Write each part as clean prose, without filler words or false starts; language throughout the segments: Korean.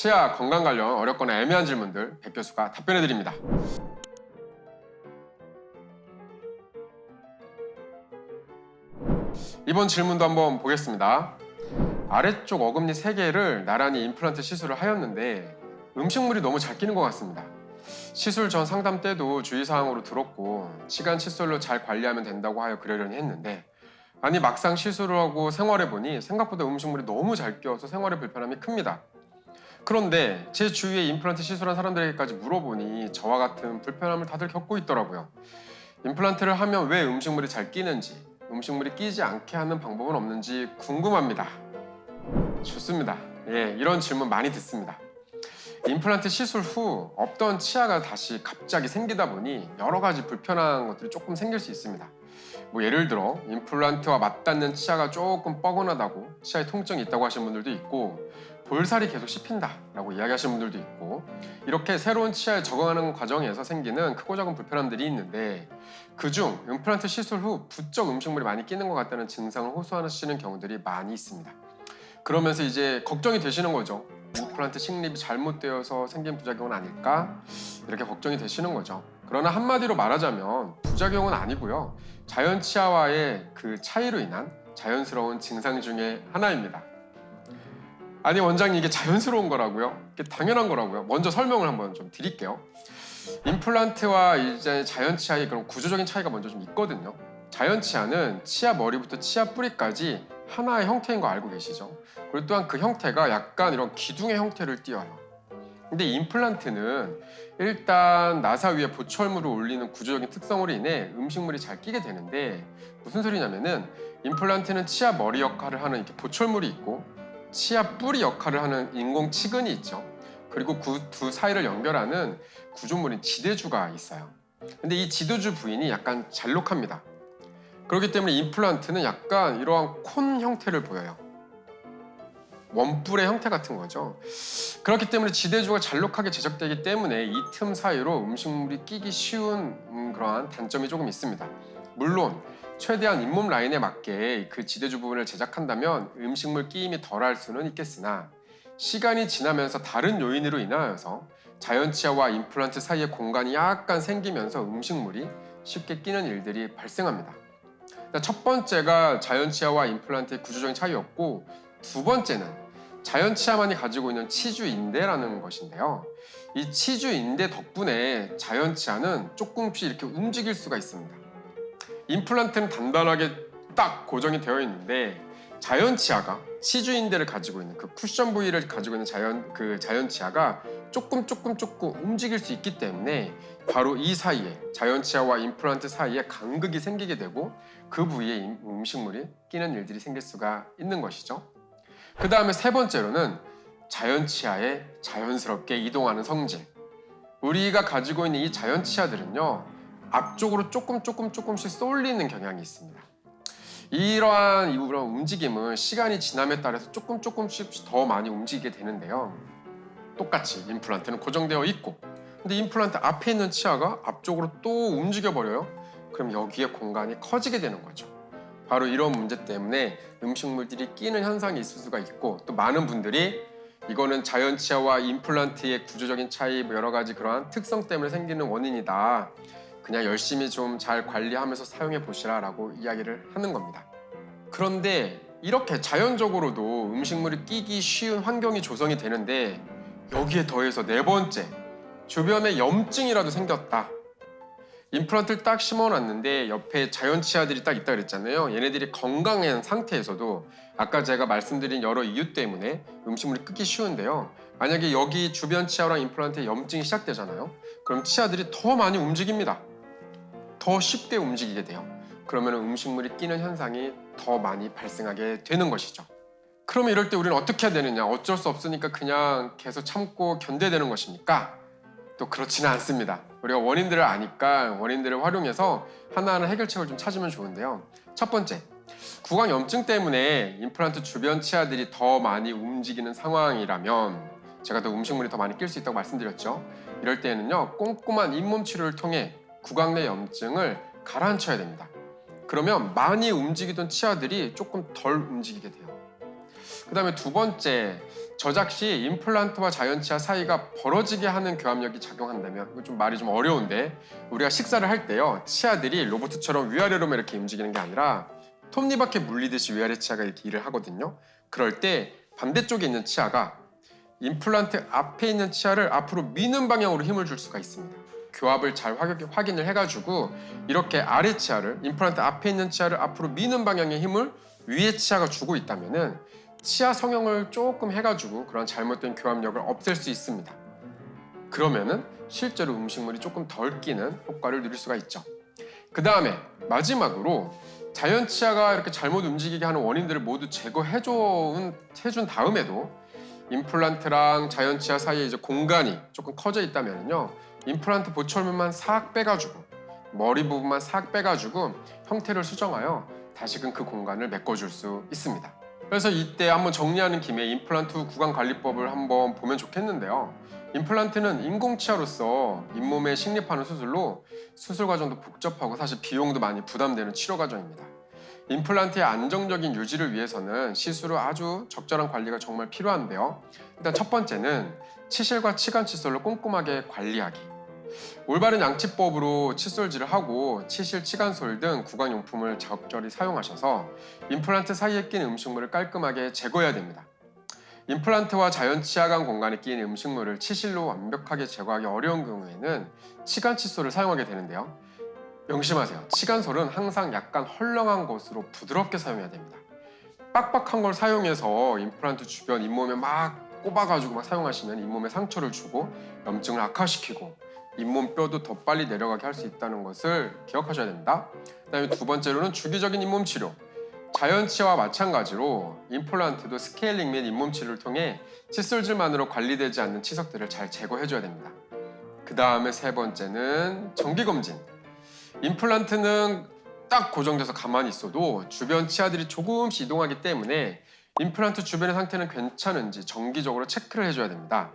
치아 건강 관련 어렵거나 애매한 질문들 백 교수가 답변해 드립니다. 이번 질문도 한번 보겠습니다. 아래쪽 어금니 3개를 나란히 임플란트 시술을 하였는데 음식물이 너무 잘 끼는 것 같습니다. 시술 전 상담 때도 주의사항으로 들었고 치간 칫솔로 잘 관리하면 된다고 하여 그러려니 했는데 아니 막상 시술을 하고 생활해보니 생각보다 음식물이 너무 잘 끼어서 생활에 불편함이 큽니다. 그런데 제 주위에 임플란트 시술한 사람들에게까지 물어보니 저와 같은 불편함을 다들 겪고 있더라고요. 임플란트를 하면 왜 음식물이 잘 끼는지, 음식물이 끼지 않게 하는 방법은 없는지 궁금합니다. 좋습니다. 예, 이런 질문 많이 듣습니다. 임플란트 시술 후 없던 치아가 다시 갑자기 생기다 보니 여러 가지 불편한 것들이 조금 생길 수 있습니다. 예를 들어 임플란트와 맞닿는 치아가 조금 뻐근하다고 치아에 통증이 있다고 하시는 분들도 있고 볼살이 계속 씹힌다라고 이야기하시는 분들도 있고 이렇게 새로운 치아에 적응하는 과정에서 생기는 크고 작은 불편함들이 있는데 그중 임플란트 시술 후 부쩍 음식물이 많이 끼는 것 같다는 증상을 호소하시는 경우들이 많이 있습니다. 그러면서 이제 걱정이 되시는 거죠. 임플란트 식립이 잘못되어서 생긴 부작용은 아닐까? 이렇게 걱정이 되시는 거죠. 그러나 한마디로 말하자면 부작용은 아니고요. 자연 치아와의 그 차이로 인한 자연스러운 증상 중에 하나입니다. 아니 원장님 이게 자연스러운 거라고요? 이게 당연한 거라고요? 먼저 설명을 한번 좀 드릴게요. 임플란트와 이제 자연 치아의 그런 구조적인 차이가 먼저 좀 있거든요. 자연 치아는 치아 머리부터 치아 뿌리까지 하나의 형태인 거 알고 계시죠? 그리고 또한 그 형태가 약간 이런 기둥의 형태를 띄어요. 근데 임플란트는 일단 나사 위에 보철물을 올리는 구조적인 특성으로 인해 음식물이 잘 끼게 되는데 무슨 소리냐면은 임플란트는 치아 머리 역할을 하는 이렇게 보철물이 있고 치아 뿌리 역할을 하는 인공 치근이 있죠. 그리고 그 두 사이를 연결하는 구조물인 지대주가 있어요. 근데 이 지대주 부인이 약간 잘록합니다. 그렇기 때문에 임플란트는 약간 이러한 콘 형태를 보여요. 원뿔의 형태 같은 거죠. 그렇기 때문에 지대주가 잘록하게 제작되기 때문에 이 틈 사이로 음식물이 끼기 쉬운 그러한 단점이 조금 있습니다. 물론 최대한 잇몸 라인에 맞게 그 지대주 부분을 제작한다면 음식물 끼임이 덜할 수는 있겠으나 시간이 지나면서 다른 요인으로 인하여서 자연 치아와 임플란트 사이에 공간이 약간 생기면서 음식물이 쉽게 끼는 일들이 발생합니다. 첫 번째가 자연 치아와 임플란트의 구조적인 차이였고 두 번째는 자연 치아만이 가지고 있는 치주인대라는 것인데요. 이 치주인대 덕분에 자연 치아는 조금씩 이렇게 움직일 수가 있습니다. 임플란트는 단단하게 딱 고정이 되어 있는데 자연 치아가 치주인대를 가지고 있는 그 쿠션 부위를 가지고 있는 자연 치아가 조금 움직일 수 있기 때문에 바로 이 사이에 자연 치아와 임플란트 사이에 간극이 생기게 되고 그 부위에 음식물이 끼는 일들이 생길 수가 있는 것이죠. 그 다음에 세 번째로는 자연 치아에 자연스럽게 이동하는 성질. 우리가 가지고 있는 이 자연 치아들은요, 앞쪽으로 조금씩 쏠리는 경향이 있습니다. 이러한 움직임은 시간이 지남에 따라서 조금씩 더 많이 움직이게 되는데요. 똑같이 임플란트는 고정되어 있고, 근데 임플란트 앞에 있는 치아가 앞쪽으로 또 움직여 버려요. 그럼 여기에 공간이 커지게 되는 거죠. 바로 이런 문제 때문에 음식물들이 끼는 현상이 있을 수가 있고 또 많은 분들이 이거는 자연 치아와 임플란트의 구조적인 차이 여러 가지 그러한 특성 때문에 생기는 원인이다. 그냥 열심히 좀 잘 관리하면서 사용해 보시라 라고 이야기를 하는 겁니다. 그런데 이렇게 자연적으로도 음식물이 끼기 쉬운 환경이 조성이 되는데 여기에 더해서 네 번째, 주변에 염증이라도 생겼다. 임플란트를 딱 심어놨는데 옆에 자연 치아들이 딱 있다 그랬잖아요. 얘네들이 건강한 상태에서도 아까 제가 말씀드린 여러 이유 때문에 음식물이 끓기 쉬운데요. 만약에 여기 주변 치아랑 임플란트에 염증이 시작되잖아요. 그럼 치아들이 더 많이 움직입니다. 더 쉽게 움직이게 돼요. 그러면 음식물이 끼는 현상이 더 많이 발생하게 되는 것이죠. 그럼 이럴 때 우리는 어떻게 해야 되느냐? 어쩔 수 없으니까 그냥 계속 참고 견뎌야 되는 것입니까? 또 그렇지는 않습니다. 우리가 원인들을 아니까 원인들을 활용해서 하나하나 해결책을 좀 찾으면 좋은데요. 첫 번째, 구강염증 때문에 임플란트 주변 치아들이 더 많이 움직이는 상황이라면 제가 또 음식물이 더 많이 낄 수 있다고 말씀드렸죠. 이럴 때에는요, 꼼꼼한 잇몸 치료를 통해 구강 내 염증을 가라앉혀야 됩니다. 그러면 많이 움직이던 치아들이 조금 덜 움직이게 돼요. 그다음에 두 번째, 저작 시 임플란트와 자연치아 사이가 벌어지게 하는 교합력이 작용한다면, 이거 좀 말이 좀 어려운데, 우리가 식사를 할 때요, 치아들이 로봇처럼 위아래로만 이렇게 움직이는 게 아니라 톱니바퀴 물리듯이 위아래 치아가 이렇게 일을 하거든요. 그럴 때 반대쪽에 있는 치아가 임플란트 앞에 있는 치아를 앞으로 미는 방향으로 힘을 줄 수가 있습니다. 교합을 잘 확인을 해가지고 이렇게 아래 치아를, 임플란트 앞에 있는 치아를 앞으로 미는 방향의 힘을 위에 치아가 주고 있다면은 치아 성형을 조금 해가지고 그런 잘못된 교합력을 없앨 수 있습니다. 그러면은 실제로 음식물이 조금 덜 끼는 효과를 누릴 수가 있죠. 그 다음에 마지막으로 자연 치아가 이렇게 잘못 움직이게 하는 원인들을 모두 제거해준 다음에도 임플란트랑 자연 치아 사이에 이제 공간이 조금 커져 있다면요, 임플란트 보철면만 싹 빼가지고 머리 부분만 싹 빼가지고 형태를 수정하여 다시금 그 공간을 메꿔줄 수 있습니다. 그래서 이때 한번 정리하는 김에 임플란트 구강 관리법을 한번 보면 좋겠는데요. 임플란트는 인공치아로서 잇몸에 식립하는 수술로 수술 과정도 복잡하고 사실 비용도 많이 부담되는 치료 과정입니다. 임플란트의 안정적인 유지를 위해서는 시술 후 아주 적절한 관리가 정말 필요한데요. 일단 첫 번째는 치실과 치간 칫솔로 꼼꼼하게 관리하기. 올바른 양치법으로 칫솔질을 하고 치실, 치간솔 등 구강용품을 적절히 사용하셔서 임플란트 사이에 낀 음식물을 깔끔하게 제거해야 됩니다. 임플란트와 자연 치아간 공간에 끼인 음식물을 치실로 완벽하게 제거하기 어려운 경우에는 치간 칫솔을 사용하게 되는데요. 명심하세요. 치간솔은 항상 약간 헐렁한 것으로 부드럽게 사용해야 됩니다. 빡빡한 걸 사용해서 임플란트 주변 잇몸에 막 꼽아가지고 막 사용하시면 잇몸에 상처를 주고 염증을 악화시키고 잇몸 뼈도 더 빨리 내려가게 할 수 있다는 것을 기억하셔야 됩니다. 그다음에 두 번째로는 주기적인 잇몸 치료. 자연 치아와 마찬가지로 임플란트도 스케일링 및 잇몸 치료를 통해 칫솔질만으로 관리되지 않는 치석들을 잘 제거해줘야 됩니다. 그 다음에 세 번째는 정기검진. 임플란트는 딱 고정돼서 가만히 있어도 주변 치아들이 조금씩 이동하기 때문에 임플란트 주변의 상태는 괜찮은지 정기적으로 체크를 해줘야 됩니다.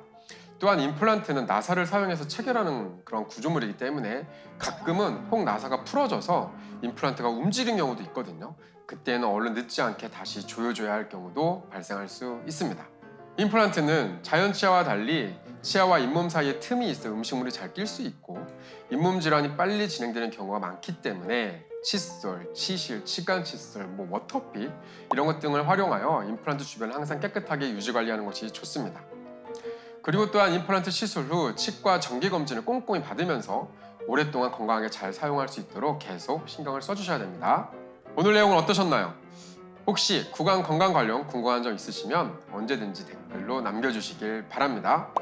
또한 임플란트는 나사를 사용해서 체결하는 그런 구조물이기 때문에 가끔은 혹 나사가 풀어져서 임플란트가 움직이는 경우도 있거든요. 그때는 얼른 늦지 않게 다시 조여줘야 할 경우도 발생할 수 있습니다. 임플란트는 자연 치아와 달리 치아와 잇몸 사이에 틈이 있어 음식물이 잘 낄 수 있고 잇몸 질환이 빨리 진행되는 경우가 많기 때문에 칫솔, 치실, 치간 칫솔, 워터픽 이런 것 등을 활용하여 임플란트 주변을 항상 깨끗하게 유지 관리하는 것이 좋습니다. 그리고 또한 임플란트 시술 후 치과 정기 검진을 꼼꼼히 받으면서 오랫동안 건강하게 잘 사용할 수 있도록 계속 신경을 써주셔야 됩니다. 오늘 내용은 어떠셨나요? 혹시 구강 건강 관련 궁금한 점 있으시면 언제든지 댓글로 남겨주시길 바랍니다.